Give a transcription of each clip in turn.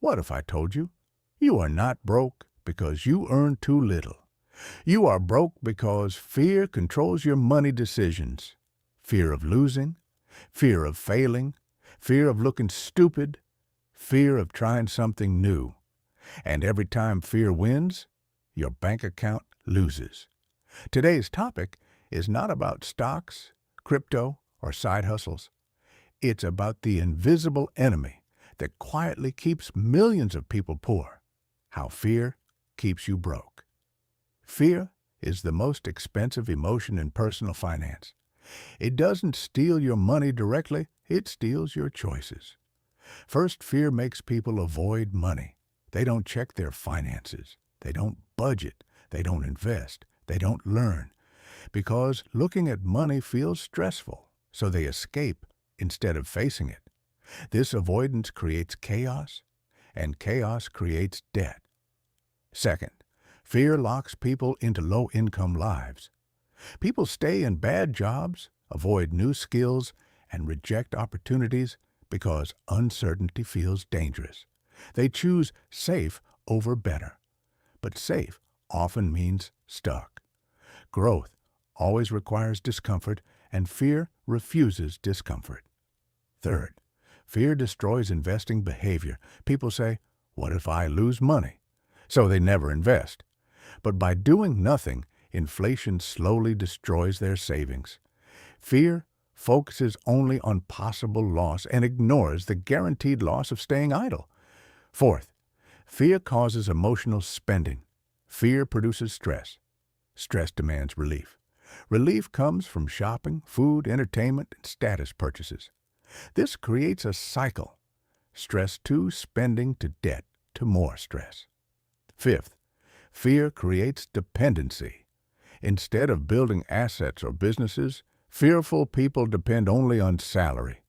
What if I told you? You are not broke because you earn too little. You are broke because fear controls your money decisions. Fear of losing, fear of failing, fear of looking stupid, fear of trying something new. And every time fear wins, your bank account loses. Today's topic is not about stocks, crypto, or side hustles. It's about the invisible enemy that quietly keeps millions of people poor. How fear keeps you broke. Fear is the most expensive emotion in personal finance. It doesn't steal your money directly, it steals your choices. First, fear makes people avoid money. They don't check their finances. They don't budget. They don't invest. They don't learn. Because looking at money feels stressful, so they escape instead of facing it. This avoidance creates chaos, and chaos creates debt. Second, fear locks people into low-income lives. People stay in bad jobs, avoid new skills, and reject opportunities because uncertainty feels dangerous. They choose safe over better. But safe often means stuck. Growth always requires discomfort, and fear refuses discomfort. Third, fear destroys investing behavior. People say, "What if I lose money?" So they never invest. But by doing nothing, inflation slowly destroys their savings. Fear focuses only on possible loss and ignores the guaranteed loss of staying idle. Fourth, fear causes emotional spending. Fear produces stress. Stress demands relief. Relief comes from shopping, food, entertainment, and status purchases. This creates a cycle. Stress to spending to debt to more stress. Fifth, fear creates dependency. Instead of building assets or businesses, fearful people depend only on salary.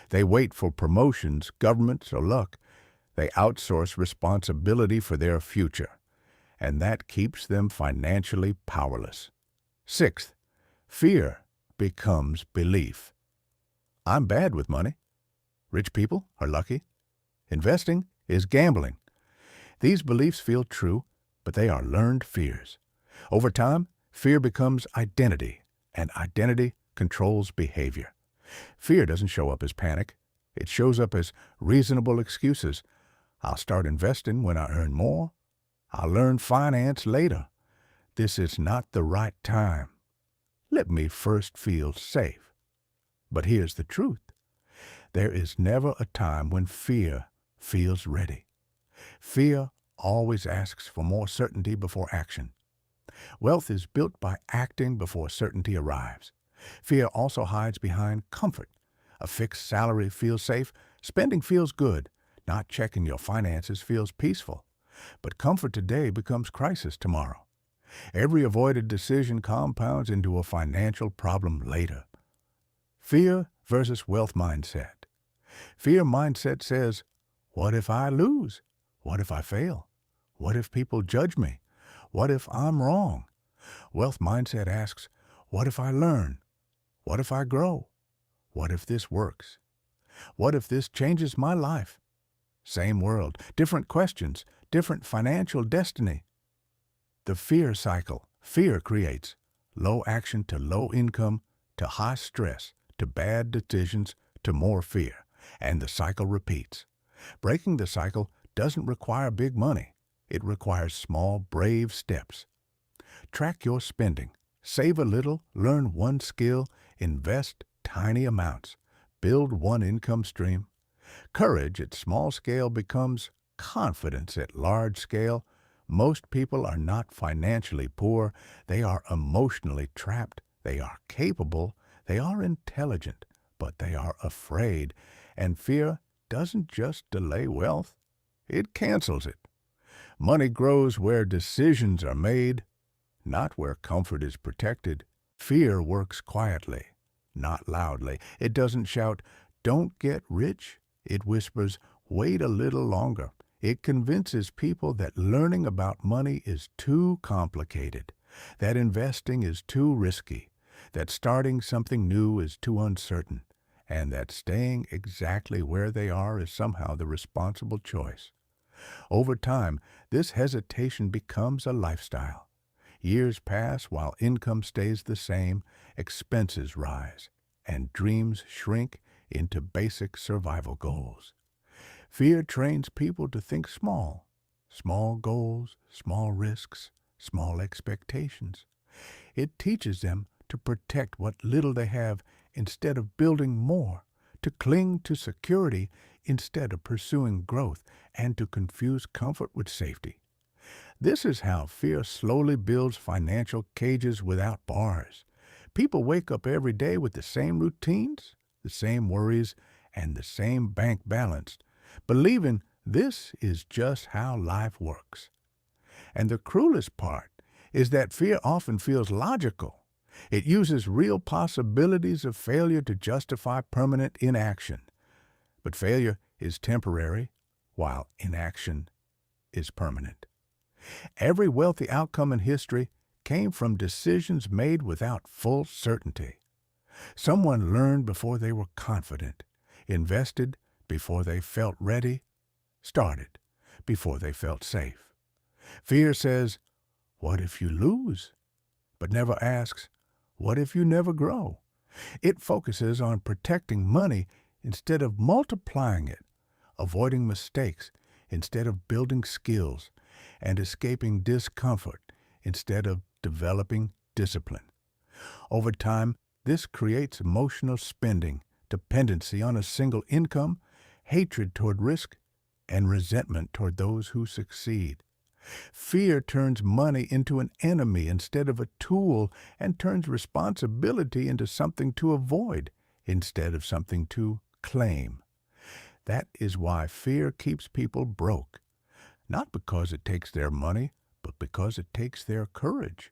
They wait for promotions, governments, or luck. They outsource responsibility for their future, and that keeps them financially powerless. Sixth, fear becomes belief. I'm bad with money. Rich people are lucky. Investing is gambling. These beliefs feel true, but they are learned fears. Over time, fear becomes identity, and identity controls behavior. Fear doesn't show up as panic. It shows up as reasonable excuses. I'll start investing when I earn more. I'll learn finance later. This is not the right time. Let me first feel safe. But here's the truth. There is never a time when fear feels ready. Fear always asks for more certainty before action. Wealth is built by acting before certainty arrives. Fear also hides behind comfort. A fixed salary feels safe. Spending feels good. Not checking your finances feels peaceful. But comfort today becomes crisis tomorrow. Every avoided decision compounds into a financial problem later. Fear versus wealth mindset. Fear mindset says, what if I lose? What if I fail? What if people judge me? What if I'm wrong? Wealth mindset asks, what if I learn? What if I grow? What if this works? What if this changes my life? Same world, different questions, different financial destiny. The fear cycle. Fear creates low action to low income, to high stress, to bad decisions, to more fear. And the cycle repeats. Breaking the cycle doesn't require big money. It requires small, brave steps. Track your spending. Save a little, learn one skill, invest tiny amounts, build one income stream. Courage at small scale becomes confidence at large scale. Most people are not financially poor. They are emotionally trapped. They are capable. They are intelligent, but they are afraid. And fear doesn't just delay wealth, it cancels it. Money grows where decisions are made, not where comfort is protected. Fear works quietly, not loudly. It doesn't shout, "Don't get rich." It whispers, "Wait a little longer." It convinces people that learning about money is too complicated, that investing is too risky, that starting something new is too uncertain, and that staying exactly where they are is somehow the responsible choice. Over time, this hesitation becomes a lifestyle. Years pass while income stays the same, expenses rise, and dreams shrink into basic survival goals. Fear trains people to think small. Small goals, small risks, small expectations. It teaches them to protect what little they have instead of building more, to cling to security instead of pursuing growth, and to confuse comfort with safety. This is how fear slowly builds financial cages without bars. People wake up every day with the same routines, the same worries, and the same bank balance, believing this is just how life works. And the cruelest part is that fear often feels logical. It uses real possibilities of failure to justify permanent inaction. But failure is temporary, while inaction is permanent. Every wealthy outcome in history came from decisions made without full certainty. Someone learned before they were confident, invested before they felt ready, started before they felt safe. Fear says, "What if you lose?" but never asks, "What if you never grow?" It focuses on protecting money instead of multiplying it, avoiding mistakes instead of building skills, and escaping discomfort instead of developing discipline. Over time, this creates emotional spending, dependency on a single income, hatred toward risk, and resentment toward those who succeed. Fear turns money into an enemy instead of a tool, and turns responsibility into something to avoid instead of something to claim. That is why fear keeps people broke. Not because it takes their money, but because it takes their courage.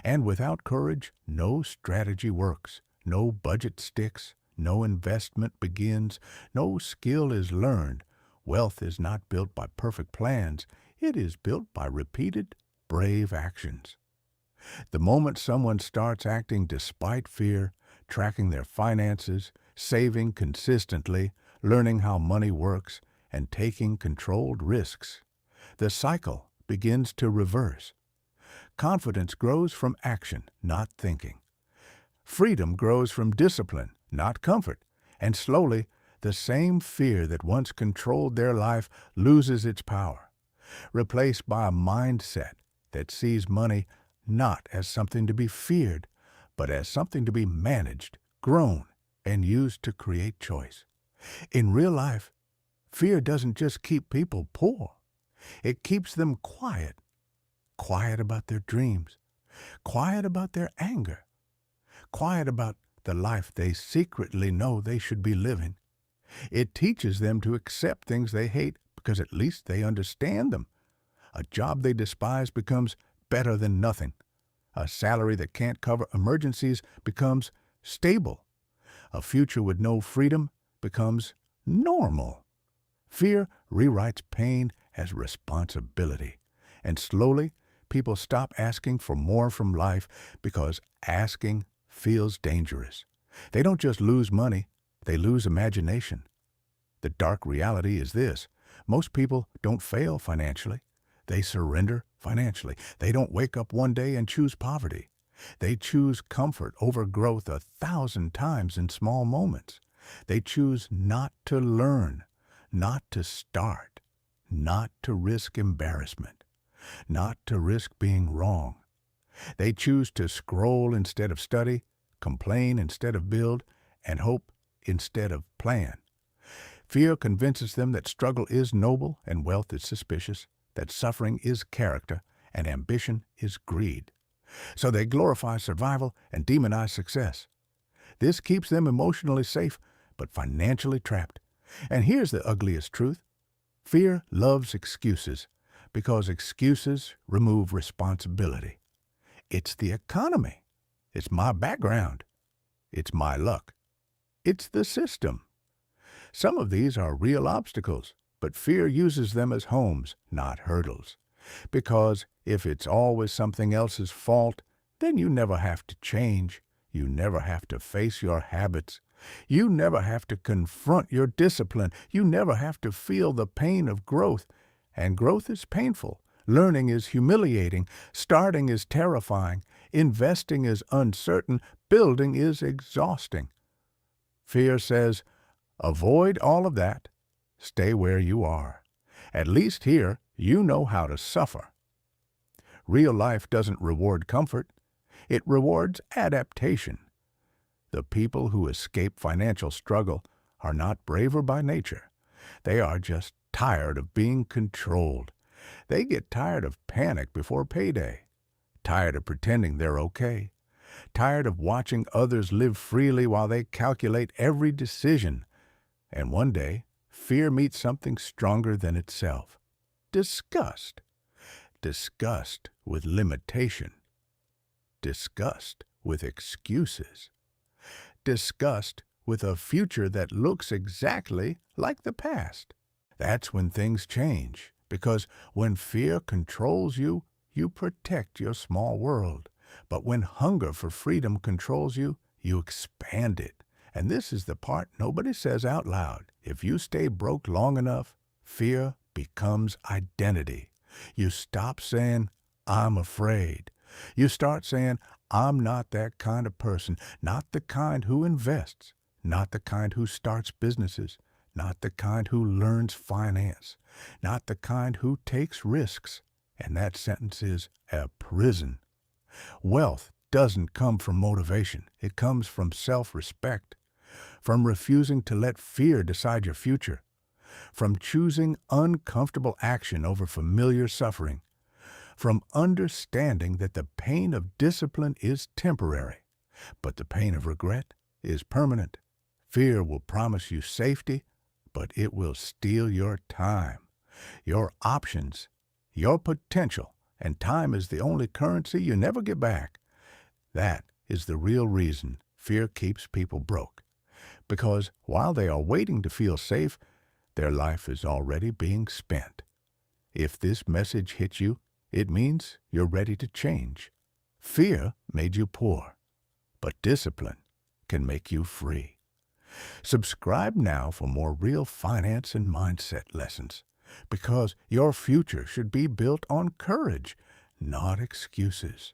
And without courage, no strategy works, no budget sticks, no investment begins, no skill is learned. Wealth is not built by perfect plans. It is built by repeated, brave actions. The moment someone starts acting despite fear, tracking their finances, saving consistently, learning how money works, and taking controlled risks, the cycle begins to reverse. Confidence grows from action, not thinking. Freedom grows from discipline, not comfort. And slowly, the same fear that once controlled their life loses its power, replaced by a mindset that sees money not as something to be feared, but as something to be managed, grown, and used to create choice. In real life, fear doesn't just keep people poor. It keeps them quiet. Quiet about their dreams. Quiet about their anger. Quiet about the life they secretly know they should be living. It teaches them to accept things they hate because at least they understand them. A job they despise becomes better than nothing. A salary that can't cover emergencies becomes stable. A future with no freedom becomes normal. Fear rewrites pain as responsibility. And slowly, people stop asking for more from life because asking feels dangerous. They don't just lose money, they lose imagination. The dark reality is this: most people don't fail financially. They surrender financially. They don't wake up one day and choose poverty. They choose comfort over growth 1,000 times in small moments. They choose not to learn, not to start, not to risk embarrassment, not to risk being wrong. They choose to scroll instead of study, complain instead of build, and hope instead of plan. Fear convinces them that struggle is noble and wealth is suspicious, that suffering is character and ambition is greed. So they glorify survival and demonize success. This keeps them emotionally safe, but financially trapped. And here's the ugliest truth: fear loves excuses because excuses remove responsibility. It's the economy. It's my background. It's my luck. It's the system. Some of these are real obstacles, but fear uses them as homes, not hurdles. Because if it's always something else's fault, then you never have to change. You never have to face your habits. You never have to confront your discipline. You never have to feel the pain of growth. And growth is painful. Learning is humiliating. Starting is terrifying. Investing is uncertain. Building is exhausting. Fear says, avoid all of that. Stay where you are. At least here, you know how to suffer. Real life doesn't reward comfort. It rewards adaptation. The people who escape financial struggle are not braver by nature. They are just tired of being controlled. They get tired of panic before payday, tired of pretending they're okay, tired of watching others live freely while they calculate every decision. And one day, fear meets something stronger than itself. Disgust. Disgust with limitation. Disgust with excuses. Disgust with a future that looks exactly like the past. That's when things change, because when fear controls you, you protect your small world. But when hunger for freedom controls you, you expand it. And this is the part nobody says out loud. If you stay broke long enough, fear becomes identity. You stop saying, I'm afraid. You start saying, I'm not that kind of person, not the kind who invests, not the kind who starts businesses, not the kind who learns finance, not the kind who takes risks. And that sentence is a prison. Wealth doesn't come from motivation. It comes from self-respect, from refusing to let fear decide your future, from choosing uncomfortable action over familiar suffering, from understanding that the pain of discipline is temporary, but the pain of regret is permanent. Fear will promise you safety, but it will steal your time, your options, your potential, and time is the only currency you never get back. That is the real reason fear keeps people broke, because while they are waiting to feel safe, their life is already being spent. If this message hits you, it means you're ready to change. Fear made you poor, but discipline can make you free. Subscribe now for more real finance and mindset lessons, because your future should be built on courage, not excuses.